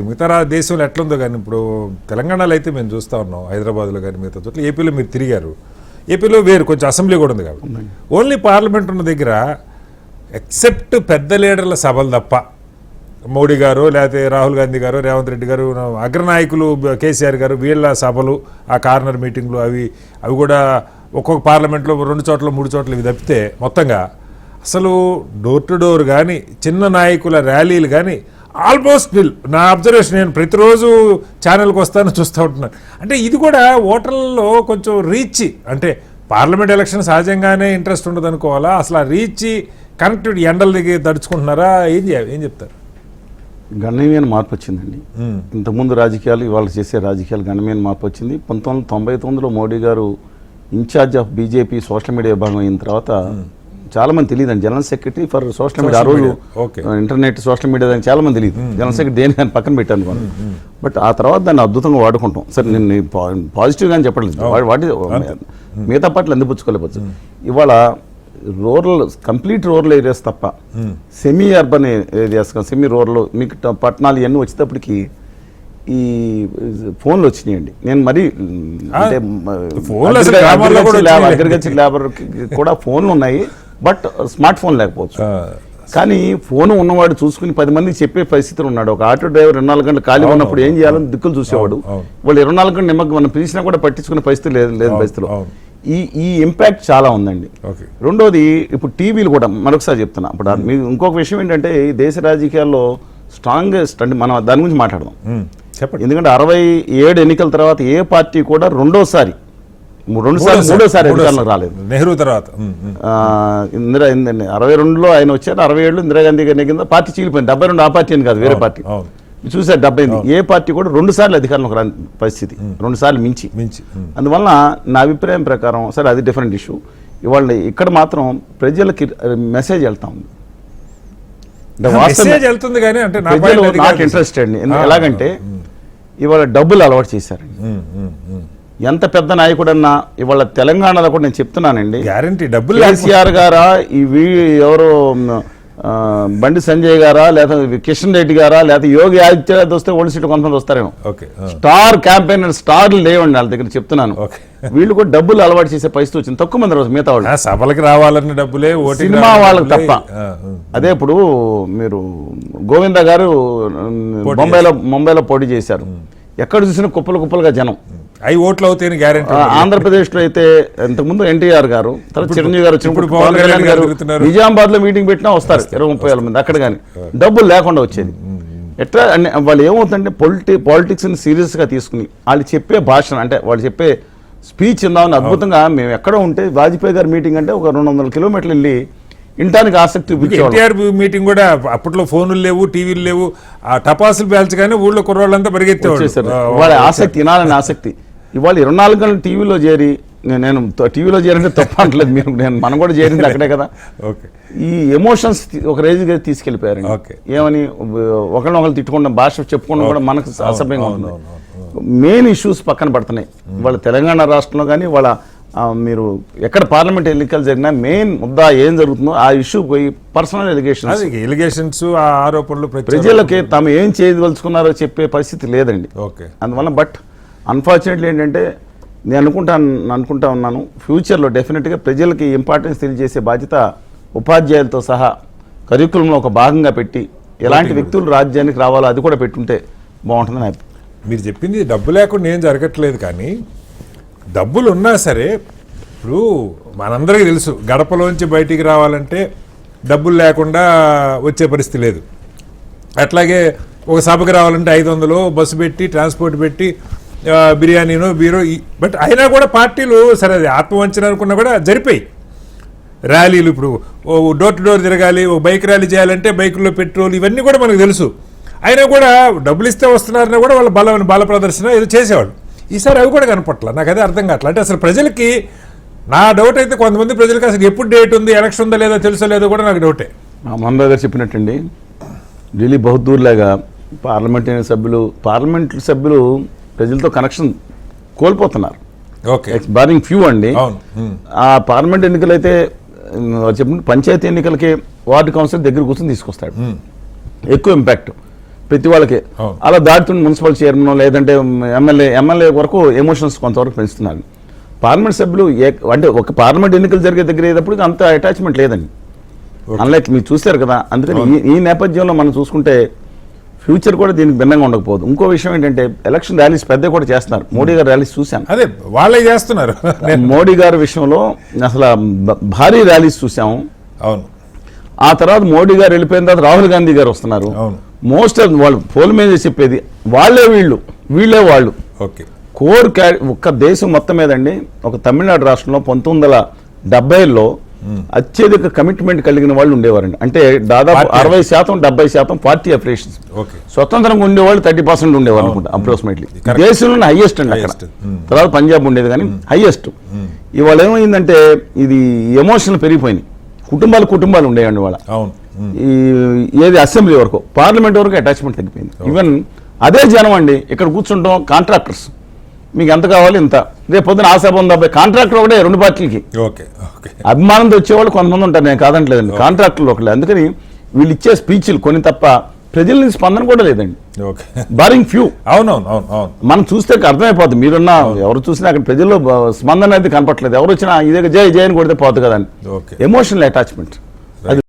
మిగతా దేశంలో ఎట్లుందో కానీ ఇప్పుడు తెలంగాణలో అయితే మేము చూస్తూ ఉన్నాం, హైదరాబాద్లో కానీ మిగతా చోట్ల. ఏపీలో మీరు తిరిగారు, ఏపీలో వేరు కొంచెం అసెంబ్లీ కూడా ఉంది కాబట్టి ఓన్లీ పార్లమెంట్ ఉన్న దగ్గర ఎక్సెప్ట్ పెద్ద లీడర్ల సభలు తప్ప మోడీ గారు లేకపోతే రాహుల్ గాంధీ గారు రేవంత్ రెడ్డి గారు అగ్రనాయకులు కేసీఆర్ గారు వీళ్ళ సభలు ఆ కార్నర్ మీటింగ్లు అవి కూడా ఒక్కొక్క పార్లమెంట్లో 2 చోట్ల 3 చోట్ల ఇవి తప్పితే మొత్తంగా అసలు డోర్ టు డోర్ కానీ చిన్న నాయకుల ర్యాలీలు కానీ ఆల్మోస్ట్ నిల్. నా అబ్జర్వేషన్, నేను ప్రతిరోజు ఛానల్కి వస్తాను చూస్తూ ఉంటున్నాను. అంటే ఇది కూడా ఓటర్లలో కొంచెం రీచ్, అంటే పార్లమెంట్ ఎలక్షన్ సహజంగానే ఇంట్రెస్ట్ ఉండదు అనుకోవాలా, అసలు ఆ రీచ్ కనెక్టివిటీ ఎండల దగ్గర తడుచుకుంటున్నారా, ఏం చెప్తారు? గణనీయమైన మార్పు వచ్చిందండి. ఇంతకుముందు రాజకీయాలు ఇవాళ చేసే రాజకీయాలు గణనీయమైన మార్పు వచ్చింది. 1999లో Modi garu in-charge of BJP social media విభాగం అయిన తర్వాత చాలా మంది తెలియదండి. General secretary for social media, ఆ రోజు ఇంటర్నెట్ సోషల్ మీడియా దానికి చాలా మంది తెలియదు. జనరల్ సెక్రటరీ దేని దాన్ని పక్కన పెట్టాను అనుకోండి. బట్ ఆ తర్వాత దాన్ని అద్భుతంగా వాడుకుంటాం. సరే, నేను పాజిటివ్గానే చెప్పట్లేదు, వాటి మిగతా పాటలు అందిపుచ్చుకోలేకపోవచ్చు. ఇవాళ రూరల్, కంప్లీట్ రూరల్ ఏరియాస్ తప్ప semi urban areas, semi rural మీకు పట్టణాలు ఇవన్నీ వచ్చేటప్పటికి ఈ ఫోన్లు వచ్చినాయండి. నేను మరి అంటే అగ్రికల్చర్ లేబర్ కూడా ఫోన్లు ఉన్నాయి, బట్ స్మార్ట్ ఫోన్ లేకపోవచ్చు. కానీ ఫోన్ ఉన్నవాడు చూసుకుని 10 మందికి చెప్పే పరిస్థితులు ఉన్నాడు. ఒక ఆటో డ్రైవర్ 24 గంటలు ఖాళీ ఉన్నప్పుడు ఏం చేయాలని దిక్కులు చూసేవాడు. వాళ్ళు 24 గంటలు నిమ్మకి మనం పిలిచినా కూడా పట్టించుకునే పరిస్థితి లేదు పరిస్థితులు. ఈ ఇంపాక్ట్ చాలా ఉందండి. రెండోది, ఇప్పుడు టీవీలు కూడా మరొకసారి చెప్తున్నా. ఇప్పుడు మీకు ఇంకొక విషయం ఏంటంటే, ఈ దేశ రాజకీయాల్లో స్ట్రాంగెస్ట్ అంటే మనం దాని గురించి మాట్లాడదాం. ఎందుకంటే 67 ఎన్నికల తర్వాత ఏ పార్టీ కూడా మూడోసారి అధికారంలోకి రాలేదు. నెహ్రూ తర్వాత 62లో ఆయన వచ్చారు, 67లో ఇందిరాగాంధీ గారి కింద పార్టీ చీలిపోయింది. 72 ఆ పార్టీ అని కాదు, వేరే పార్టీ చూసారు. 70 ఏ పార్టీ కూడా 2 సార్లు అధికారంలోకి రాని పరిస్థితి, 2 సార్లు మించి. అందువల్ల నా అభిప్రాయం ప్రకారం, సరే అది డిఫరెంట్ ఇష్యూ, ఇవాళ ఇక్కడ మాత్రం ప్రజలకి మెసేజ్ వెళ్తా ఉంది. నాకు ఇంట్రెస్టెడ్. ఎలాగంటే ఇవాళ డబ్బులు అలవాటు చేశారండి. ఎంత పెద్ద నాయకుడన్నా ఇవాళ తెలంగాణలో కూడా నేను చెప్తున్నానండి, గ్యారంటీ డబ్బులు. కేసీఆర్ గారా, ఇవి ఎవరో బండి సంజయ్ గారా, లేదా కిషన్ రెడ్డి గారా, లేదా యోగి ఆదిత్యనాథ్ వస్తే ఓల్డ్ సీట్ కొంతమంది వస్తారేమో. స్టార్ క్యాంపెయినర్ స్టార్లు లేవండి వాళ్ళ దగ్గర, చెప్తున్నాను. వీళ్ళు కూడా డబ్బులు అలవాటు చేసే పరిస్థితి వచ్చింది. తక్కువ మంది రోజు మిగతా వాళ్ళు సభలకు రావాలన్న డబ్బులే, సినిమా వాళ్ళకి తప్ప. అదే ఇప్పుడు మీరు గోవింద గారు ముంబైలో పోటీ చేశారు. ఎక్కడ చూసినా కుప్పలుగా జనం. అవి ఓట్లు అవుతాయని గ్యారెంటీ. ఆంధ్రప్రదేశ్లో అయితే ఇంతకుముందు ఎన్టీఆర్ గారు, తర్వాత చిరంజీవి గారు వచ్చినప్పుడు పవన్ కళ్యాణ్ గారు నిజామాబాద్లో మీటింగ్ పెట్టినా వస్తారు 20-30 మంది. అక్కడ కానీ డబ్బులు లేకుండా వచ్చేది. ఎట్లా వాళ్ళు ఏమవుతుందంటే పాలిటిక్స్ని సీరియస్గా తీసుకుని వాళ్ళు చెప్పే భాషను, అంటే వాళ్ళు చెప్పే స్పీచ్ ఇందామని అద్భుతంగా. మేము ఎక్కడో ఉంటే వాజ్పేయి గారి మీటింగ్ అంటే ఒక 200 కిలోమీటర్లు వెళ్ళి ఇంటానికి ఆసక్తి చూపించేవాళ్ళు. ఎన్టీఆర్ మీటింగ్ కూడా అప్పట్లో ఫోన్లు లేవు, టీవీలు లేవు, ఆ టపాసులు పేల్చగానే ఊళ్ళో కుర్రోళ్ళంతా పరిగెత్తేవాళ్ళు. వాళ్ళ ఆసక్తి, వినాలని ఆసక్తి. ఇవాళ 24 గంటలు టీవీలో చేరి, నేను టీవీలో చేరంటే తప్ప అంటలేదు, మనం కూడా చేరింది అక్కడే కదా. ఈ ఎమోషన్స్ ఒక రేంజ్గా తీసుకెళ్ళిపోయారు. ఏమని ఒకరినొకరు తిట్టుకోవడం, భాష చెప్పుకోవడం కూడా మనకు అసభ్యంగా ఉంటుంది. మెయిన్ ఇష్యూస్ పక్కన పడుతున్నాయి. వాళ్ళ తెలంగాణ రాష్ట్రంలో కానీ వాళ్ళ మీరు ఎక్కడ పార్లమెంట్ ఎన్నికలు జరిగినా మెయిన్ ముద్దా ఏం జరుగుతుందో ఆ ఇష్యూ పోయి పర్సనల్ ఎలిగేషన్స్, ఆరోపణలు ప్రజలకి తాము ఏం చేయదలుచుకున్నారో చెప్పే పరిస్థితి లేదండి. అందువల్ల బట్ అన్ఫార్చునేట్లీ ఏంటంటే నేను అనుకుంటా ఉన్నాను, ఫ్యూచర్లో డెఫినెట్గా ప్రజలకి ఇంపార్టెన్స్ తెలియజేసే బాధ్యత ఉపాధ్యాయులతో సహా కరికులంలో ఒక భాగంగా పెట్టి ఎలాంటి వ్యక్తులు రాజ్యానికి రావాలో అది కూడా పెట్టుంటే బాగుంటుందని. మీరు చెప్పింది డబ్బు లేకుండా ఏం జరగట్లేదు, కానీ డబ్బులు ఉన్నా సరే ఇప్పుడు మనందరికీ తెలుసు, గడపలోంచి బయటికి రావాలంటే డబ్బులు లేకుండా వచ్చే పరిస్థితి లేదు. అట్లాగే ఒక సభకు రావాలంటే 500 బస్సు పెట్టి, ట్రాన్స్పోర్ట్ పెట్టి, బిర్యానీనో బీరో. బట్ అయినా కూడా పార్టీలు సరే అది ఆత్మవంచన అనుకున్నా కూడా జరిపాయి ర్యాలీలు. ఇప్పుడు డోర్ టు డోర్ తిరగాలి, ఒక బైక్ ర్యాలీ చేయాలంటే బైకుల్లో పెట్రోల్, ఇవన్నీ కూడా మనకు తెలుసు. అయినా కూడా డబ్బులు ఇస్తే వస్తున్నారన్నా కూడా వాళ్ళ బల ప్రదర్శన ఏదో చేసేవాళ్ళు. ఈసారి అవి కూడా కనపట్ల. నాకు అదే అర్థం కావట్లేదు. అంటే అసలు ప్రజలకి, నా డౌట్ అయితే కొంతమంది ప్రజలకి అసలు ఎప్పుడు డేట్ ఉంది, ఎలక్షన్ ఉందా లేదా తెలుసో లేదో కూడా నాకు డౌటే. మన్మోహన్ గారు చెప్పినట్టండి, ఢిల్లీ బహదూర్లాగా పార్లమెంట్ సభ్యులు ప్రజలతో కనెక్షన్ కోల్పోతున్నారు. బారింగ్ ఫ్యూ అండి. ఆ పార్లమెంట్ ఎన్నికలు అయితే చెప్పిన పంచాయతీ ఎన్నికలకి వార్డు కౌన్సిలర్ దగ్గర కూర్చొని తీసుకొస్తాడు, ఎక్కువ ఇంపాక్ట్. ప్రతి వాళ్ళకి. అవును. అలా దాటుతున్న మున్సిపల్ చైర్మన్ లేదంటే ఎమ్మెల్యే వరకు ఎమోషన్స్ కొంతవరకు పెంచుతున్నారు. పార్లమెంట్ సభ్యులు అంటే ఒక పార్లమెంట్ ఎన్నికలు జరిగే దగ్గర అయ్యేటప్పుడు అంత అటాచ్మెంట్ లేదండి. అన్లైక్ మీరు చూశారు కదా. అందుకని ఈ నేపథ్యంలో మనం చూసుకుంటే ఫ్యూచర్ కూడా దీనికి భిన్నంగా ఉండకపోదు. ఇంకో విషయం ఏంటంటే ఎలక్షన్ ర్యాలీస్ పెద్ద కూడా చేస్తున్నారు. మోడీ గారు ర్యాలీస్ చూశాను. అదే వాళ్ళే చేస్తున్నారు. మోడీ గారి విషయంలో అసలు భారీ ర్యాలీస్ చూసాము. అవును. ఆ తర్వాత మోడీ గారు వెళ్ళిపోయిన తర్వాత రాహుల్ గాంధీ గారు వస్తున్నారు. అవును. మోస్ట్ ఆఫ్ వాళ్ళు పోల్ మీద చెప్పేది వాళ్ళే వీళ్ళే వాళ్ళు. ఓకే. కోర్ ఒక్క దేశం మొత్తం మీదండి ఒక తమిళనాడు రాష్ట్రంలో 1970లో అత్యధిక కమిట్మెంట్ కలిగిన వాళ్ళు ఉండేవారండి. అంటే దాదాపు 60% 70% పార్టీ అఫిలియేషన్స్. ఓకే. స్వతంత్రంగా ఉండేవాళ్ళు 30% ఉండేవారు అనుకుంటా అప్రాక్సిమేట్లీ. దేశంలో హైయెస్ట్ అండి అక్కడ. తర్వాత పంజాబ్ ఉండేది కానీ హైయెస్ట్. ఇవాళ ఏమైందంటే ఇది ఎమోషనల్ పెరిగిపోయినాయి. కుటుంబాలు ఉండేయండి వాళ్ళ. అవును. ఏది అసెంబ్లీ వరకు, పార్లమెంట్ వరకు అటాచ్మెంట్ తగ్గిపోయింది. ఈవెన్ అదే జనం అండి ఇక్కడ కూర్చుంటాం కాంట్రాక్టర్స్ మీకు ఎంత కావాలి ఇంత, రేపు పొద్దున ఆశాభం 70 కాంట్రాక్టర్ ఒకటే 2 పార్టీలకి. ఓకే. ఓకే. అభిమానంతో వచ్చేవాళ్ళు కొంతమంది ఉంటారు, నేను కాదంటలేదండి. కాంట్రాక్టర్లు ఒకళ్ళు. అందుకని వీళ్ళు ఇచ్చే స్పీచ్లు కొన్ని తప్ప ప్రజల నుంచి స్పందన కూడా లేదండి. ఓకే. Barring few. అవును. మనం చూస్తే అర్థమైపోతుంది. మీరున్న ఎవరు చూసినా అక్కడ ప్రజల్లో స్పందన అనేది కనపట్లేదు. ఎవరు వచ్చినా ఇదే జై అని కొడితే పోతుంది కదండి. ఓకే. Emotional attachment.